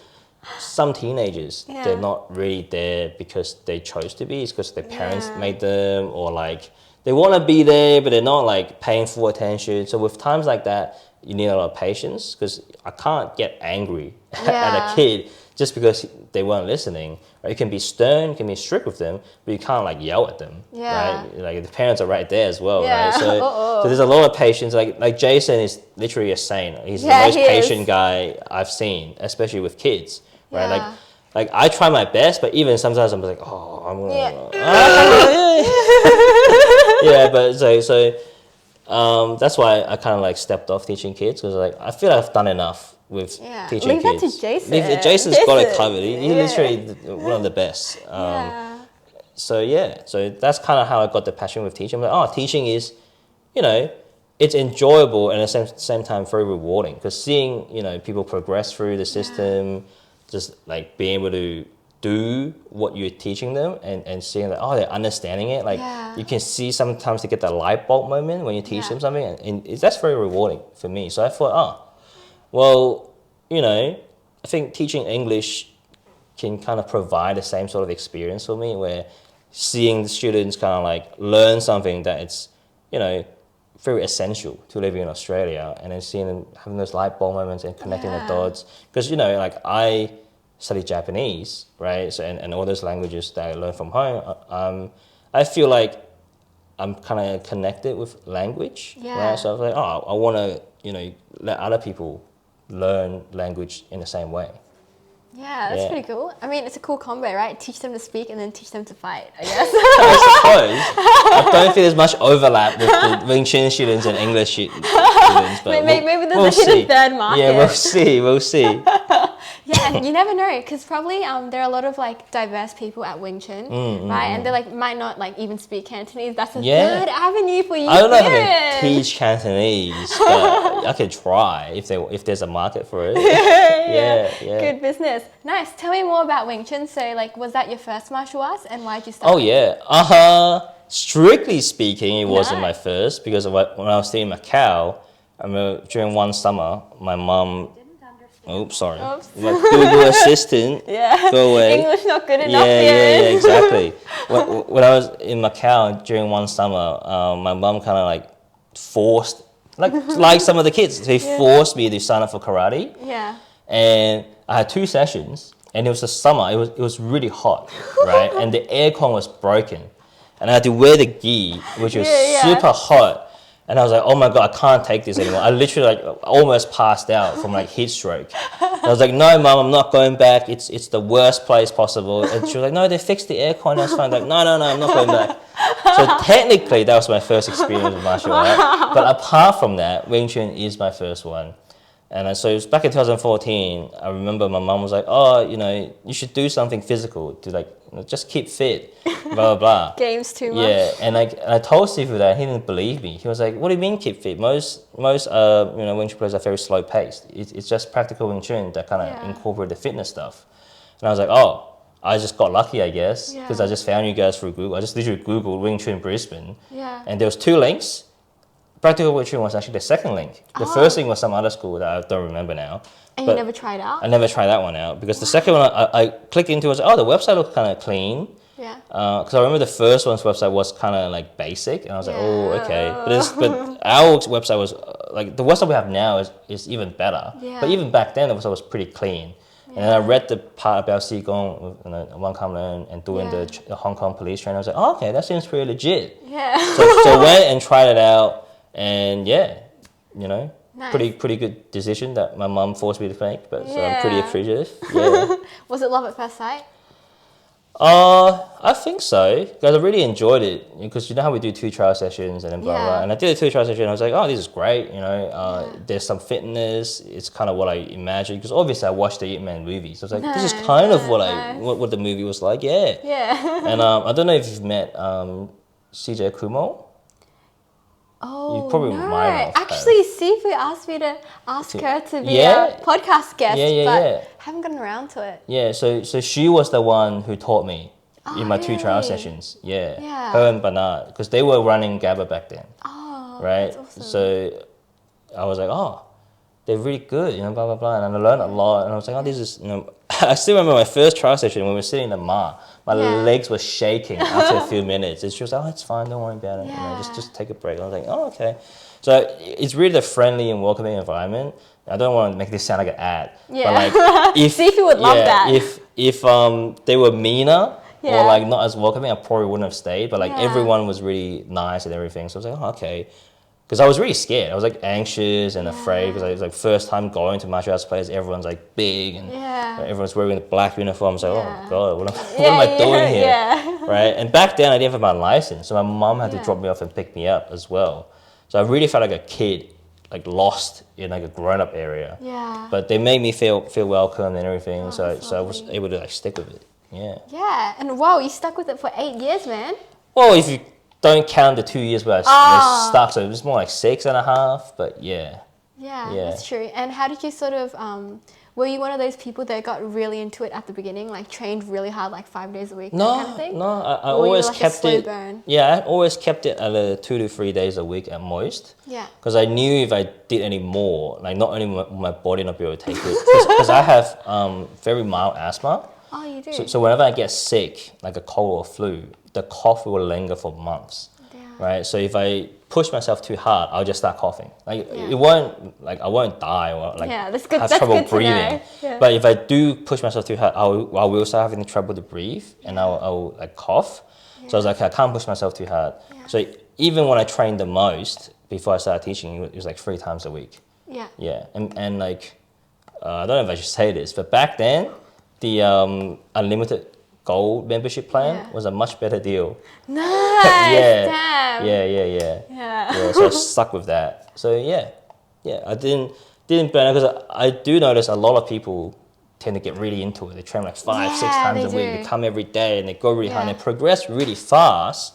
B: some teenagers,
A: Yeah.
B: they're not really there because they chose to be. It's because their parents
A: Yeah.
B: made them, or like they want to be there, but they're not like paying full attention. So with times like that, you need a lot of patience, because I can't get angry at
A: Yeah.
B: a kid just because they weren't listening. Right? You can be stern, you can be strict with them, but you can't like yell at them.
A: Yeah.
B: Right? Like the parents are right there as well,
A: Yeah.
B: right? So there's a lot of patience. Like Jason is literally a saint. He's
A: Yeah,
B: the most
A: he is.
B: patient guy I've seen, especially with kids. Right?
A: Yeah.
B: Like I try my best, but even sometimes I'm like, oh, I'm gonna. Yeah, but that's why I kind of like stepped off teaching kids, because like I feel I've done enough with teaching
A: Leave
B: kids.
A: that to Jason.
B: Jason's got it
A: Jason.
B: covered. He's literally one of the best.
A: Yeah.
B: So that's kind of how I got the passion with teaching. I'm like, teaching is, it's enjoyable and at the same time very rewarding, because seeing people progress through the system, just like being able to do what you're teaching them, and seeing that they're understanding it. Like you can see sometimes they get the light bulb moment when you teach them something, and that's very rewarding for me. So I thought, well, I think teaching English can kind of provide the same sort of experience for me, where seeing the students kind of like learn something that it's very essential to living in Australia, and then seeing them having those light bulb moments and connecting the dots. Because like I study Japanese, right? So and all those languages that I learned from home, I feel like I'm kind of connected with language, right? So I was like, I want to let other people learn language in the same way.
A: Yeah, that's pretty cool. I mean, it's a cool combo, right? Teach them to speak and then teach them to fight, I guess.
B: I suppose. I don't think there's much overlap with the Wing Chun students and English students. But
A: maybe there's a hidden third market.
B: Yeah, we'll see.
A: Yeah, and you never know, because probably there are a lot of like diverse people at Wing Chun, right? And they like might not like even speak Cantonese. That's a good avenue for you.
B: I don't know if I can teach Cantonese, but I could try if there's a market for it. Yeah.
A: Good business. Nice. Tell me more about Wing Chun. So like, was that your first martial arts, and why did you start?
B: Oh yeah. Strictly speaking, it wasn't my first, because when I was still in Macau, I remember during one summer, my mom. Oops, sorry. My Google Assistant. Go away.
A: English not good enough.
B: Yeah, exactly. When I was in Macau during one summer, my mom kind of like forced, like some of the kids, they forced me to sign up for karate.
A: Yeah.
B: And I had 2 sessions, and it was the summer. It was really hot, right? And the aircon was broken, and I had to wear the gi, which was super hot. And I was like, oh my God, I can't take this anymore. I literally like almost passed out from like heat stroke. I was like, no, Mom, I'm not going back. It's the worst place possible. And she was like, no, they fixed the aircon. That's fine. Like, no, I'm not going back. So technically, that was my first experience with martial art. But apart from that, Wing Chun is my first one. And so it was back in 2014. I remember my mom was like, you should do something physical to like just keep fit, blah, blah, blah.
A: Games too much.
B: Yeah, and I told Sifu that, he didn't believe me. He was like, what do you mean keep fit? Most Wing Chun players are very slow paced. It's just practical Wing Chun that kind of incorporate the fitness stuff. And I was like, I just got lucky, I guess, because I just found you guys through Google. I just literally Googled Wing Chun Brisbane.
A: Yeah.
B: And there was 2 links. Practical Wing Chun was actually the second link. The first link was some other school that I don't remember now.
A: And you never tried out?
B: I never tried that one out, because the second one I clicked into was, the website looked kind of clean.
A: Yeah.
B: Because I remember the first one's website was kind of like basic, and I was like, oh, okay. But our website was like the website we have now is even better.
A: Yeah.
B: But even back then, the website was pretty clean. And then I read the part about Qigong, Wang Kam and doing the Hong Kong police training. I was like, oh, okay, that seems pretty legit.
A: Yeah.
B: So I went and tried it out, and yeah, you know,
A: Nice.
B: pretty good decision that my mum forced me to make. But so I'm pretty appreciative. Yeah.
A: Was it love at first sight?
B: I think so, because I really enjoyed it, because you know how we do 2 trial sessions and then blah, blah, and I did a 2 trial session and I was like, oh, this is great, you know, there's some fitness, it's kind of what I imagined, because obviously I watched the Ip Man movie, so I was like, this is kind of what the movie was like,
A: Yeah.
B: And I don't know if you've met CJ Kumo.
A: Oh,
B: You probably
A: no.
B: might have.
A: Actually, Sifu asked me to ask her to be
B: Yeah.
A: a podcast guest, but
B: Yeah.
A: haven't gotten around to it.
B: Yeah, so she was the one who taught me in my 2 trial
A: really?
B: sessions. Yeah.
A: Yeah.
B: Her and Bernard, because they were running GABA back then.
A: Oh,
B: Right?
A: that's awesome.
B: So I was like, oh, they're really good, you know, blah, blah, blah. And I learned a lot. And I was like, oh, this is, you know, I still remember my first trial session when we were sitting in the ma. My legs were shaking after a few minutes. And she was like, oh, it's fine, don't worry about it. You know, just take a break. I was like, oh, okay. So it's really a friendly and welcoming environment. I don't want to make this sound like an ad.
A: Yeah.
B: But like, if
A: Sifu would love that.
B: If they were meaner,
A: Yeah.
B: or like not as welcoming, I probably wouldn't have stayed. But like
A: Yeah.
B: everyone was really nice and everything. So I was like, oh, okay. Because I was really scared. I was like anxious and afraid, because I was like first time going to martial arts places. Everyone's like big and everyone's wearing the black uniforms. Like, oh god, what am I doing here?
A: Yeah.
B: Right? And back then I didn't have my license, so my mom had to drop me off and pick me up as well. So I really felt like a kid, like lost in like a grown-up area.
A: Yeah.
B: But they made me feel welcome and everything.
A: Oh,
B: so
A: that's
B: I was
A: lovely.
B: able to like stick with it. Yeah.
A: Yeah, and wow, you stuck with it for 8 years, man.
B: Well, if you don't count the 2 years where I was stuck, so it was more like 6.5. But yeah.
A: Yeah,
B: Yeah.
A: that's true. And how did you sort of, were you one of those people that got really into it at the beginning, like trained really hard, like 5 days a week, that kind of thing?
B: No, I
A: Or were you
B: always
A: like a
B: kept
A: slow
B: it.
A: burn?
B: Yeah, I always kept it at 2 to 3 days a week at most.
A: Yeah.
B: Because I knew if I did any more, like not only would my body not be able to take it, because I have very mild asthma.
A: Oh, you do?
B: So whenever I get sick, like a cold or flu, the cough will linger for months.
A: Damn.
B: Right? So if I push myself too hard, I'll just start coughing. Like it won't, like I won't die or like
A: Yeah, that's good.
B: have
A: That's
B: trouble
A: good to know.
B: breathing.
A: Yeah.
B: But if I do push myself too hard, I will start having trouble to breathe, and I'll like cough. So I was like, I can't push myself too hard. So even when I trained the most before I started teaching, it was like 3 times a week.
A: Yeah.
B: Yeah, and like I don't know if I should say this, but back then the unlimited gold membership plan was a much better deal.
A: Nice. Damn.
B: Yeah. So I stuck with that. So yeah, I didn't burn out, because I do notice a lot of people tend to get really into it. They train like 5, 6 times a
A: they
B: week.
A: do.
B: They come every day and they go really hard and
A: Yeah.
B: they progress really fast.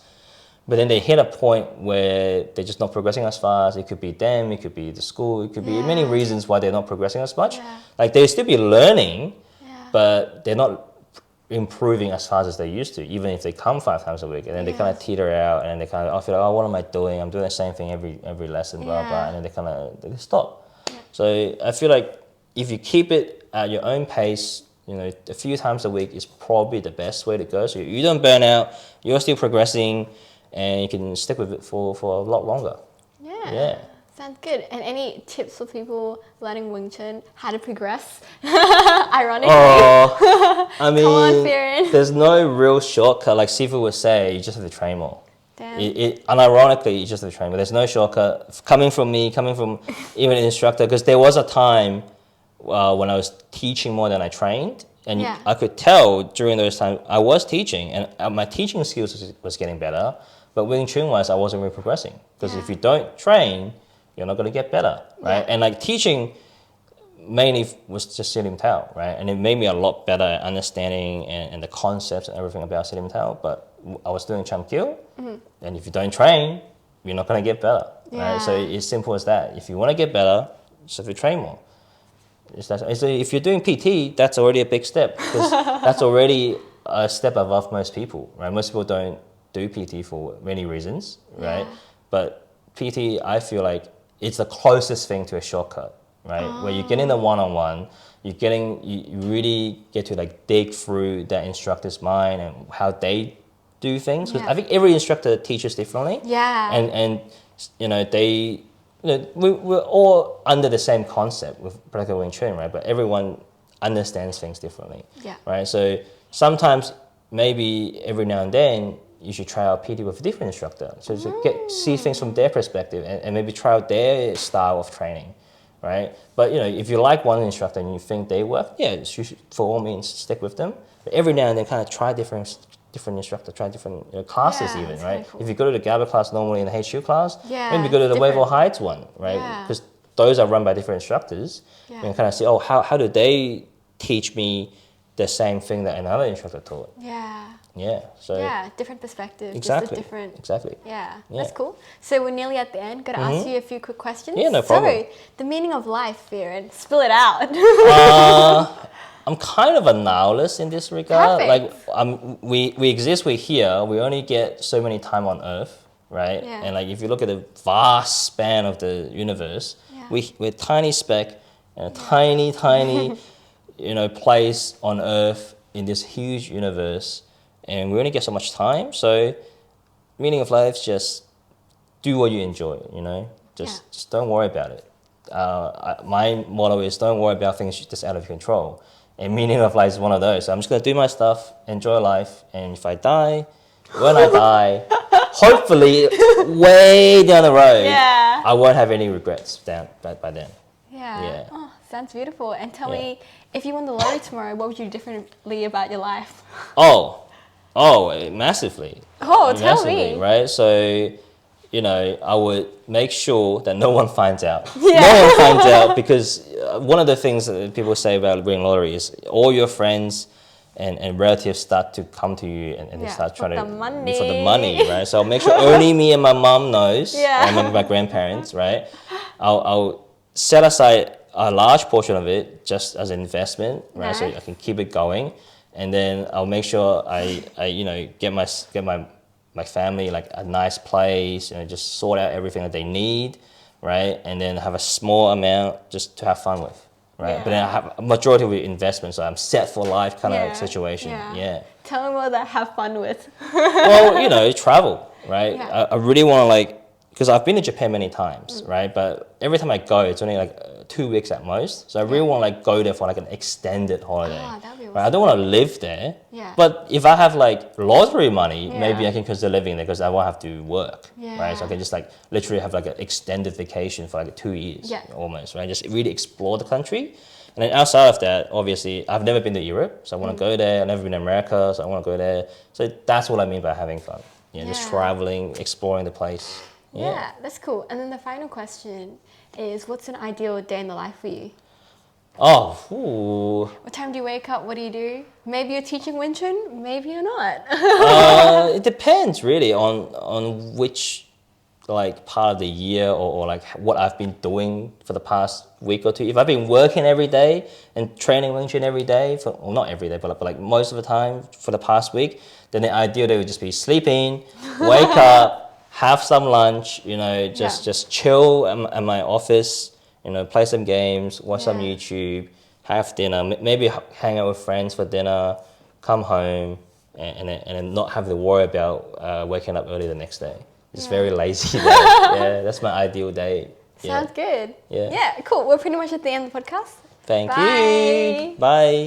B: But then they hit a point where they're just not progressing as fast. It could be them, it could be the school, it could be many reasons why they're not progressing as much.
A: Yeah.
B: Like they still be learning,
A: Yeah.
B: but they're not improving as fast as they used to, even if they come 5 times a week. And then they kind of teeter out, and then they kind of feel like, oh, what am I doing? I'm doing the same thing every lesson, blah, blah. And then they stop. Yeah. So I feel like if you keep it at your own pace, you know, a few times a week is probably the best way to go. So you don't burn out, you're still progressing, and you can stick with it for a lot longer. Yeah.
A: Sounds good. And any tips for people learning Wing Chun, how to progress? Ironically.
B: Oh, I mean,
A: Come on, Firen.
B: there's no real shortcut. Like Sifu would say, you just have to train more.
A: Damn.
B: Unironically, you just have to train more. There's no shortcut. Coming from me, coming from even an instructor, because there was a time when I was teaching more than I trained. And I could tell during those times I was teaching, and my teaching skills was getting better. But Wing Chun wise, I wasn't really progressing. Because if you don't train, you're not going to get better, right?
A: Yeah.
B: And like teaching mainly was just Silim Tao, right? And it made me a lot better at understanding and the concepts and everything about Silim Tao. But I was doing Cham Kil, and if you don't train, you're not going to get better, right? So it's simple as that. If you want to get better, just have to train more. So if you're doing PT, that's already a big step, because that's already a step above most people, right? Most people don't do PT for many reasons, right? But PT, I feel like it's the closest thing to a shortcut, right? Where you're getting the one-on-one, you really get to like dig through that instructor's mind and how they do things. Because I think every instructor teaches differently.
A: Yeah.
B: And we're all under the same concept with practical Wing Chun, right? But everyone understands things differently.
A: Yeah.
B: Right. So sometimes maybe every now and then you should try out PT with a different instructor. So to see things from their perspective and maybe try out their style of training. Right? But if you like one instructor and you think they work, you should for all means stick with them. But every now and then kind of try different instructor, try different classes even, right?
A: Cool.
B: If you go to the GABA class normally in the HU class, maybe
A: it's
B: go to the Wave or
A: different.
B: Heights one, right? Because those are run by different instructors. You can kind of see, how do they teach me the same thing that another instructor taught? Yeah. So
A: different perspectives.
B: Exactly.
A: Just a different.
B: Exactly.
A: Yeah, that's cool. So we're nearly at the end. Got to ask you a few quick questions.
B: Yeah, no problem.
A: So, the meaning of life, Firen. Spill it out.
B: I'm kind of a nihilist in this regard.
A: Perfect.
B: Like, we exist, we're here. We only get so many time on Earth, right?
A: Yeah.
B: And like, if you look at the vast span of the universe, we're a tiny speck in a tiny, place on Earth in this huge universe, and we only get so much time. So, meaning of life is just do what you enjoy. Just don't worry about it. My motto is don't worry about things just out of your control. And meaning of life is one of those. So I'm just going to do my stuff, enjoy life, and if I die, when I die, hopefully way down the road, I won't have any regrets by then.
A: Yeah. Oh, sounds beautiful. And tell me, if you won the lottery tomorrow, what would you do differently about your life?
B: Oh, massively.
A: Oh, tell
B: Massively,
A: me.
B: right? So, I would make sure that no one finds out. No one finds out, because one of the things that people say about winning lottery is all your friends and relatives start to come to you and they start trying to for the money, right? So I'll make sure only me and my mom knows, and maybe my grandparents, right? I'll set aside a large portion of it just as an investment, right? So I can keep it going, and then I'll make sure I get my family like a nice place, just sort out everything that they need, right? And then have a small amount just to have fun with, right? But then I have a majority of the investment, so I'm set for life kind of situation.
A: Tell me what that have fun with.
B: Well, travel, right? I really want to because I've been to Japan many times, right? But every time I go, it's only 2 weeks at most. So I really want to go there for an extended holiday.
A: That'd be awesome.
B: Right? I don't want to live there. But if I have lottery money, maybe I can consider living there because I won't have to work, right? So I can just literally have an extended vacation for 2 years almost, right? Just really explore the country. And then outside of that, obviously, I've never been to Europe, so I want to go there. I've never been to America, so I want to go there. So that's what I mean by having fun. Just traveling, exploring the place.
A: Yeah, that's cool. And then the final question is, what's an ideal day in the life for you? What time do you wake up? What do you do? Maybe you're teaching Wing Chun, maybe you're not.
B: It depends really on which part of the year or what I've been doing for the past week or two. If I've been working every day and training Wing Chun every day, not every day, but most of the time for the past week, then the ideal day would just be sleeping, wake up, have some lunch, just chill at my office, play some games, watch some YouTube, have dinner, maybe hang out with friends for dinner, come home, and then not have to worry about waking up early the next day. It's very lazy day. That's my ideal day.
A: Sounds good.
B: Yeah,
A: cool. We're pretty much at the end of the podcast.
B: Thank
A: Bye.
B: you. Bye.